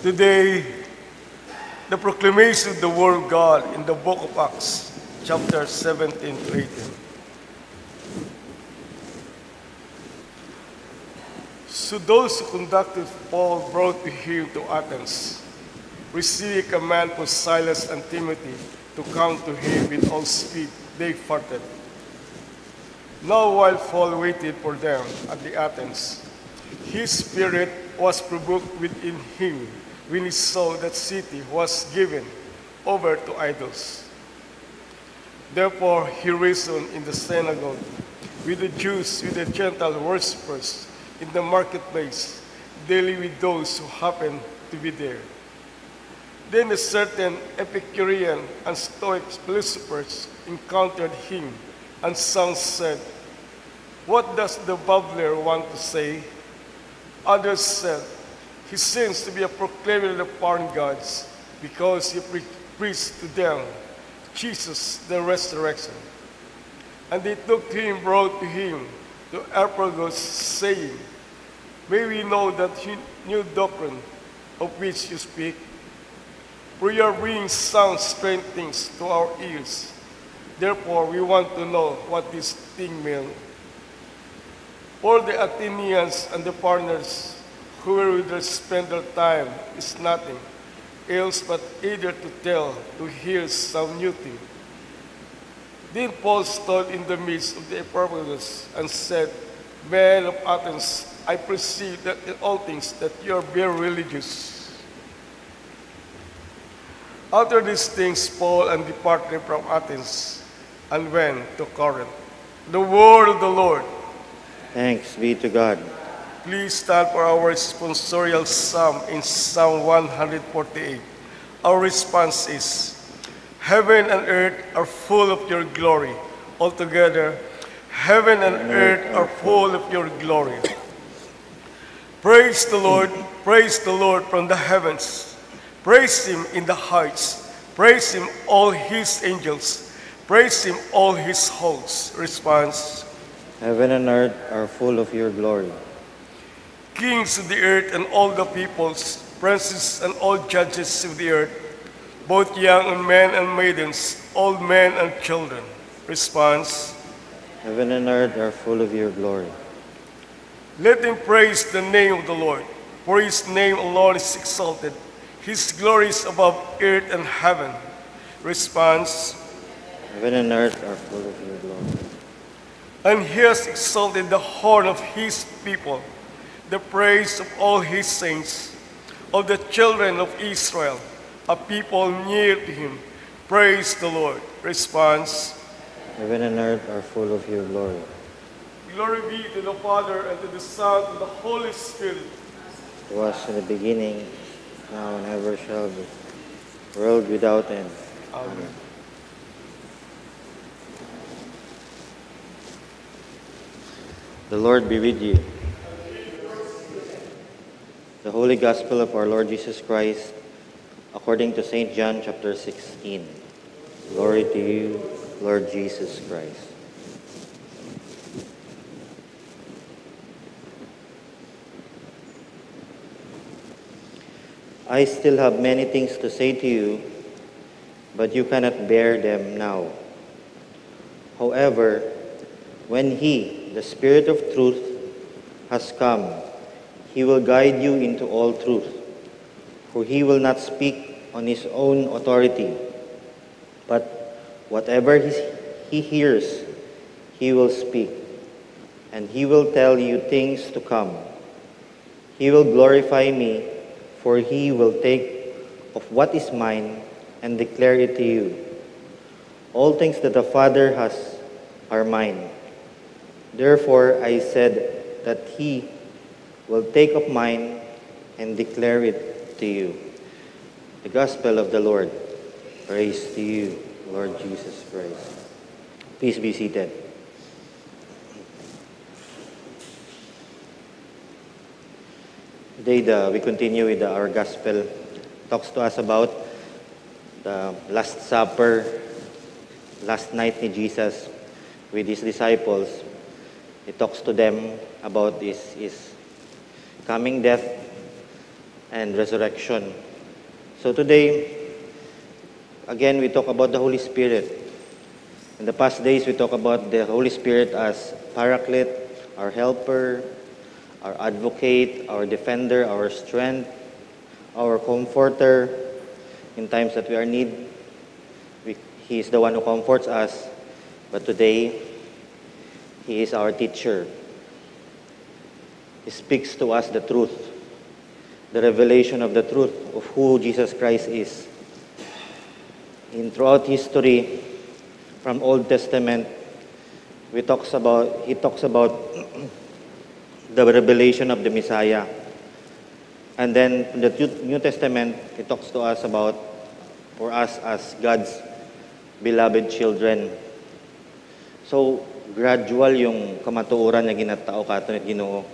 Today, the proclamation of the Word of God in the book of Acts, chapter 17 to 18. So those who conducted Paul brought him to Athens, receiving a command for Silas and Timothy to come to him with all speed. They departed. Now while Paul waited for them at the Athens, his spirit was provoked within him when he saw that city was given over to idols. Therefore he reasoned in the synagogue with the Jews, with the Gentile worshippers in the marketplace, dealing with those who happened to be there. Then a certain Epicurean and Stoic philosophers encountered him, and some said, "What does the babbler want to say?" Others said, "He seems to be a proclaimer of the foreign gods, because he preached to them Jesus, the resurrection." And they took him, brought to him to Areopagus, saying, "May we know that new doctrine of which you speak? For you are bringing some strange things to our ears. Therefore, we want to know what this thing means." For the Athenians and the foreigners who were with us spend their time is nothing else but either to tell, to hear some new thing. Then Paul stood in the midst of the Areopagus and said, "Men of Athens, I perceive that in all things that you are very religious. After these things, Paul and departed from Athens and went to Corinth. The word of the Lord. Thanks be to God. Please stand for our responsorial psalm in Psalm 148. Our response is, "Heaven and earth are full of your glory." Altogether, heaven and earth are full of your glory. Praise the Lord from the heavens. Praise him in the heights. Praise him, all his angels. Praise him, all his hosts. Response, Heaven and earth are full of your glory. Kings of the earth and all the peoples, princes and all judges of the earth, both young men and maidens, old men and children. Response, Heaven and earth are full of your glory. let them praise the name of the Lord, for his name alone is exalted. His glory is above earth and heaven. Response, Heaven and earth are full of your glory. and he has exalted the horn of his people, the praise of all his saints, of the children of Israel, a people near to him. Praise the Lord. Response, Heaven and earth are full of your glory. glory be to the Father, and to the Son, and to the Holy Spirit. It was in the beginning, now and ever shall be, world without end. Amen. The Lord be with you. The Holy Gospel of our Lord Jesus Christ, according to St. John chapter 16. Glory to you, Lord Jesus Christ. I still have many things to say to you, but you cannot bear them now. However, when He, the Spirit of truth, has come, He will guide you into all truth. For He will not speak on His own authority, but whatever He hears, He will speak, and He will tell you things to come. He will glorify me, for He will take of what is mine and declare it to you. All things that the Father has are mine. Therefore I said that He will take of mine and declare it to you. The Gospel of the Lord. Praise to you, Lord Jesus Christ. Please be seated. Today we continue with our Gospel. Talks to us about the Last Supper, last night ni Jesus with His disciples. He talks to them about his coming death, and resurrection. So today, again, we talk about the Holy Spirit. In the past days, we talk about the Holy Spirit as Paraclete, our helper, our advocate, our defender, our strength, our comforter in times that we are in need. He is the one who comforts us. But today, He is our teacher. He speaks to us the truth, the revelation of the truth of who Jesus Christ is. Throughout history, from Old Testament, he talks about the revelation of the Messiah. And then in the New Testament, he talks to us about, for us as God's beloved children. So, gradual yung kamatuoran na ginatao kato at Ginoo.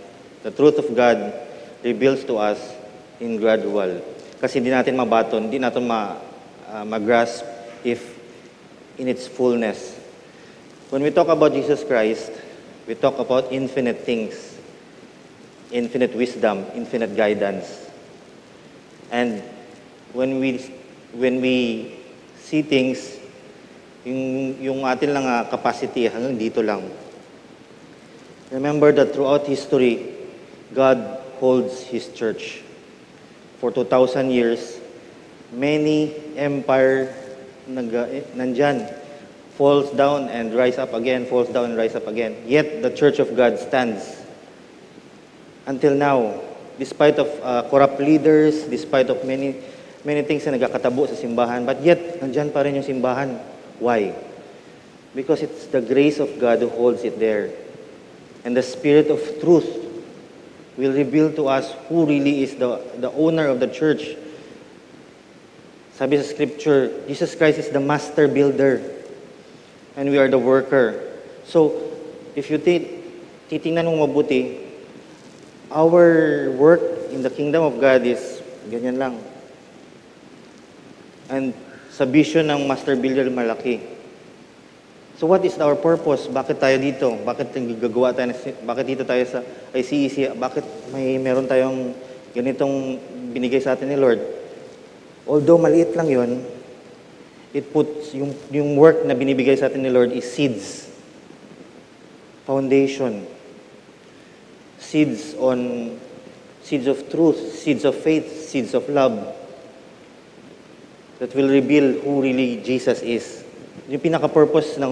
The truth of God reveals to us in gradual. Kasi hindi natin mabaton, hindi natin mag-grasp if in its fullness. When we talk about Jesus Christ, we talk about infinite things, infinite wisdom, infinite guidance. And when we see things, yung atin lang capacity hanggang dito lang. Remember that throughout history, God holds His church. For 2,000 years, many empire nandyan, falls down and rise up again, falls down and rise up again. Yet the church of God stands until now, despite of corrupt leaders, despite of many things na nagkakatabo sa simbahan, but yet nandyan pa rin yung simbahan. Why? Because it's the grace of God who holds it there. And the Spirit of truth will reveal to us who really is the owner of the church. Sabi sa Scripture, Jesus Christ is the master builder and we are the worker. So, if you titingnan mo mabuti, our work in the kingdom of God is ganyan lang. And sa vision ng master builder malaki. So what is our purpose? Bakit tayo dito? Bakit gagawa tayo? Bakit dito tayo sa ICEC? Bakit meron tayong ganitong binigay sa atin ni Lord? Although maliit lang yon, it puts yung work na binibigay sa atin ni Lord is seeds. Foundation. Seeds of truth, seeds of faith, seeds of love. That will reveal who really Jesus is. Yung pinaka-purpose ng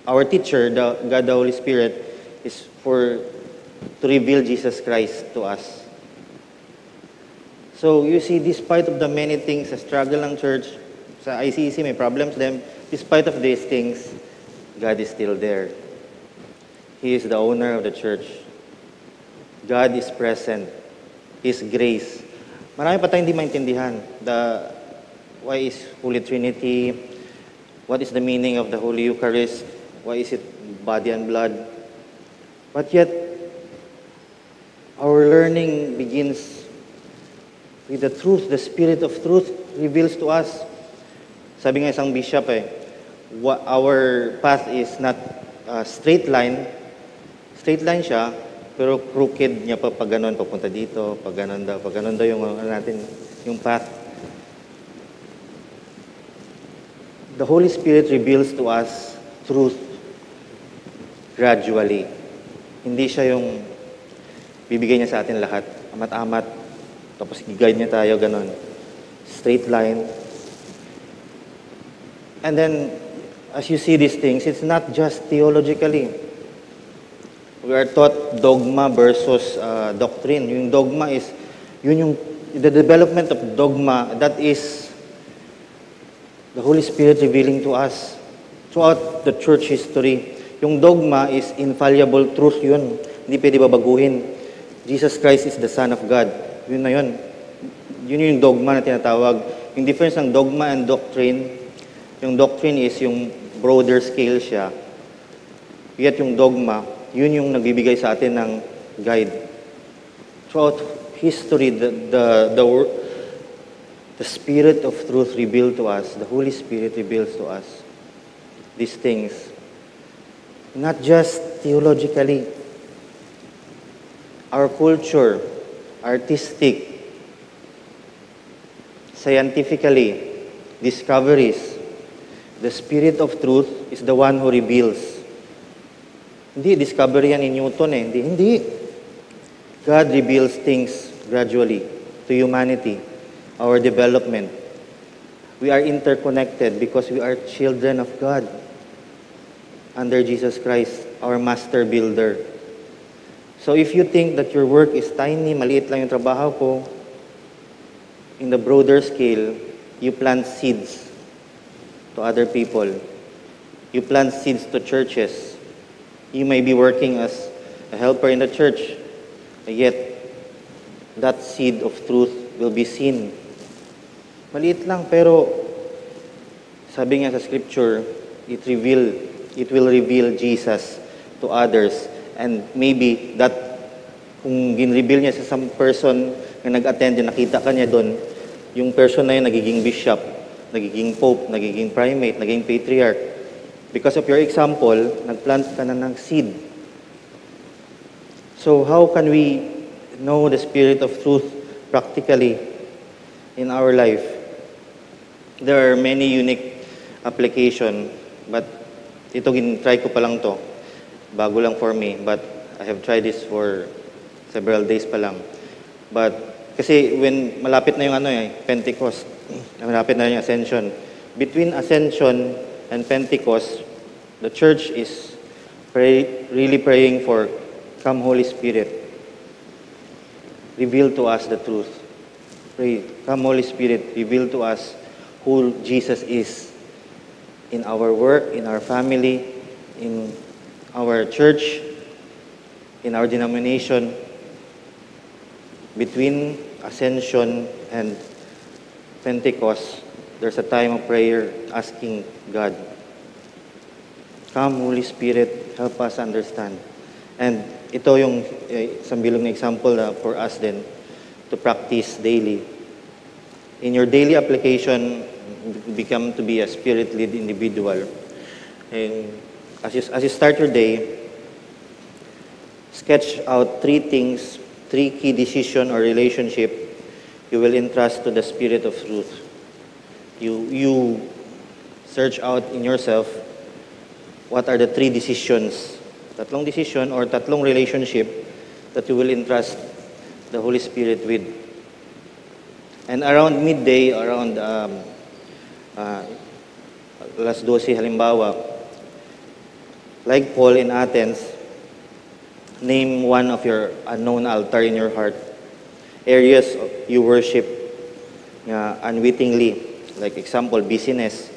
our teacher, God the Holy Spirit, is to reveal Jesus Christ to us. So you see, despite of the many things, sa struggle ng church, sa ICEC may problems them, despite of these things, God is still there. He is the owner of the church. God is present. His grace. Marami pa tayong hindi maintindihan. Why is Holy Trinity? What is the meaning of the Holy Eucharist? Why is it body and blood? But yet, our learning begins with the truth. The Spirit of truth reveals to us. Sabi nga isang bishop our path is not straight line. Straight line siya, pero crooked niya pag ganon, papunta dito, pag ganon daw yung yung path. The Holy Spirit reveals to us truth gradually. Hindi siya yung bibigay niya sa atin lahat, amat-amat, tapos i-guide niya tayo, ganon. Straight line. And then, as you see these things, it's not just theologically. We are taught dogma versus doctrine. Yung dogma is, the development of dogma, that is the Holy Spirit revealing to us throughout the church history. Yung dogma is infallible truth yun. Hindi pwede babaguhin. Jesus Christ is the Son of God. Yun na yun. Yun yung dogma na tinatawag. Yung difference ng dogma and doctrine, yung doctrine is yung broader scale siya. Yet yung dogma, yun yung nagbibigay sa atin ng guide. Throughout history, the Spirit of truth revealed to us, the Holy Spirit reveals to us these things. Not just theologically. Our culture, artistic, scientifically, discoveries, the Spirit of truth is the one who reveals. Hindi, discovery yan ni Newton eh. Hindi. God reveals things gradually to humanity, our development. We are interconnected because we are children of God under Jesus Christ, our master builder. So if you think that your work is tiny, maliit lang yung trabaho ko, in the broader scale, you plant seeds to other people. You plant seeds to churches. You may be working as a helper in the church, yet that seed of truth will be seen. Maliit lang, pero sabi nga sa scripture, it will reveal Jesus to others. And maybe that, kung gin-reveal niya sa some person na nag-attend, nakita ka niya doon, yung person na yun nagiging bishop, nagiging pope, nagiging primate, naging patriarch. Because of your example, nagplant ka na ng seed. So how can we know the Spirit of truth practically in our life? There are many unique application, but ito gin-try ko pa lang to. Bago lang for me, but I have tried this for several days pa lang. But kasi when malapit na yung Pentecost, malapit na yung Ascension. Between Ascension and Pentecost, the church is really praying for, come Holy Spirit, reveal to us the truth. Pray, come Holy Spirit, reveal to us who Jesus is in our work, in our family, in our church, in our denomination. Between Ascension and Pentecost, there's a time of prayer asking God, come Holy Spirit, help us understand. And ito yung isang bilog na example for us then to practice daily. In your daily application, become to be a spirit-led individual. And as you start your day, sketch out 3 things, 3 key decision or relationship you will entrust to the Spirit of truth. You search out in yourself what are the 3 decisions, tatlong decision or tatlong relationship that you will entrust the Holy Spirit with. And around midday, around alas 12 halimbawa, like Paul in Athens, name one of your unknown altar in your heart, areas you worship unwittingly. Like example, business,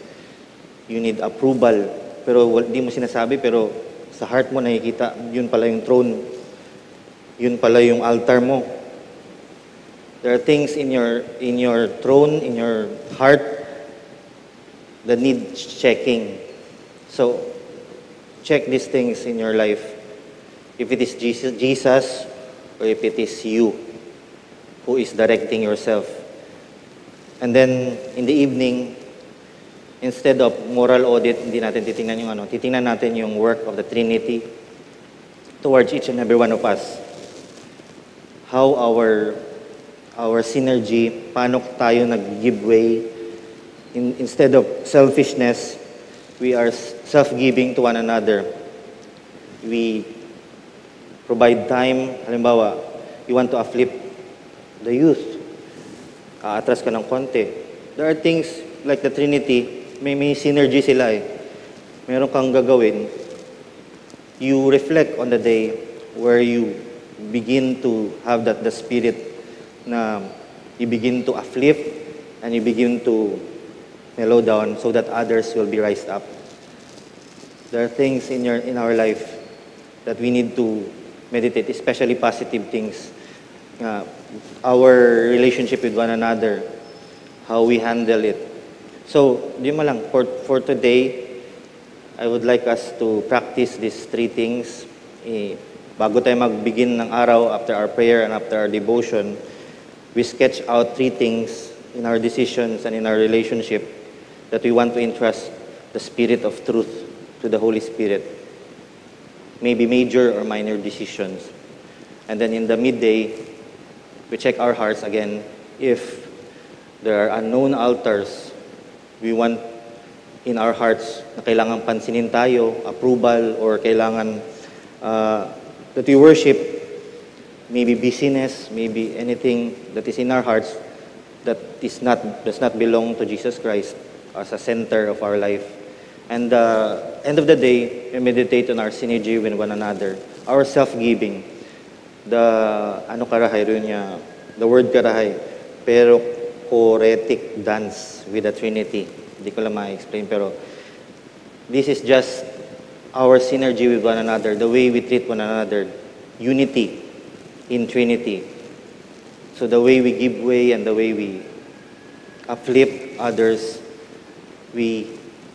you need approval, pero di mo sinasabi, pero sa heart mo nakikita, yun pala yung throne, yun pala yung altar mo. There are things in your throne, in your heart, that need checking. So, check these things in your life. If it is Jesus, or if it is you who is directing yourself. And then, in the evening, instead of moral audit, hindi natin titingnan yung titingnan natin yung work of the Trinity towards each and every one of us. How our synergy, paano tayo nag-give way. Instead of selfishness, we are self-giving to one another. We provide time. Halimbawa, you want to uplift the youth. Atras ka ng konti. There are things like the Trinity, may synergy sila eh. Meron kang gagawin. You reflect on the day where you begin to have the spirit na you begin to uplift and you begin to mellow down so that others will be raised up. There are things in our life that we need to meditate, especially positive things. Our relationship with one another, how we handle it. So, di mo lang, for today, I would like us to practice these 3 things. Bago tayo magbegin ng araw, after our prayer and after our devotion, we sketch out 3 things in our decisions and in our relationship that we want to entrust the Spirit of truth to the Holy Spirit. Maybe major or minor decisions. And then in the midday, we check our hearts again if There are unknown altars. We want in our hearts na kailangan pansinin tayo, approval, or kailangan that we worship, maybe busyness, maybe anything that is in our hearts that does not belong to Jesus Christ as a center of our life. And end of the day, we meditate on our synergy with one another, our self-giving. The word karahay, pero choretic dance with the Trinity. Hindi ko lang ma-explain, pero this is just our synergy with one another, the way we treat one another, unity in Trinity. So the way we give way and the way we uplift others, we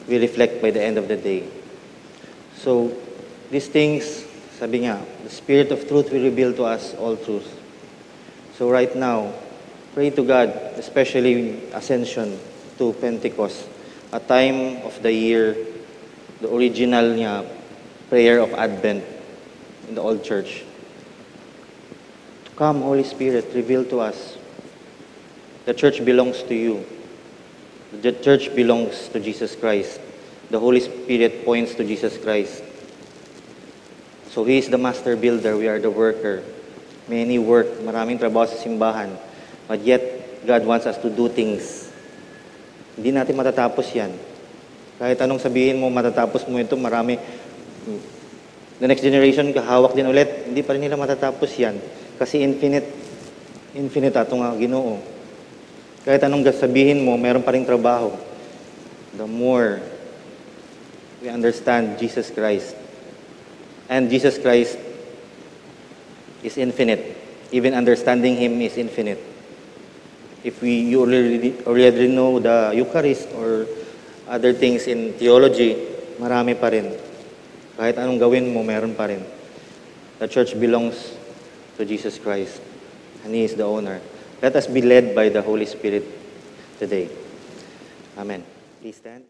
reflect by the end of the day. So these things, sabi nga, the Spirit of truth will reveal to us all truth. So right now, pray to God, especially Ascension to Pentecost, a time of the year, the original niya, prayer of Advent in the old church. To come, Holy Spirit, reveal to us. The church belongs to you. The church belongs to Jesus Christ. The Holy Spirit points to Jesus Christ. So He is the master builder, we are the worker. Many work, maraming trabaho sa simbahan. But yet, God wants us to do things. Hindi natin matatapos yan. Kahit anong sabihin mo, matatapos mo ito, marami. The next generation, kahawak din ulit, hindi pa rin nila matatapos yan. Kasi infinite atong Ginoo. Kahit anong sabihin mo, meron pa rin trabaho. The more we understand Jesus Christ. And Jesus Christ is infinite. Even understanding Him is infinite. If you already know the Eucharist or other things in theology, marami pa rin. Kahit anong gawin mo, meron pa rin. The church belongs to Jesus Christ, and He is the owner. Let us be led by the Holy Spirit today. Amen. Please stand.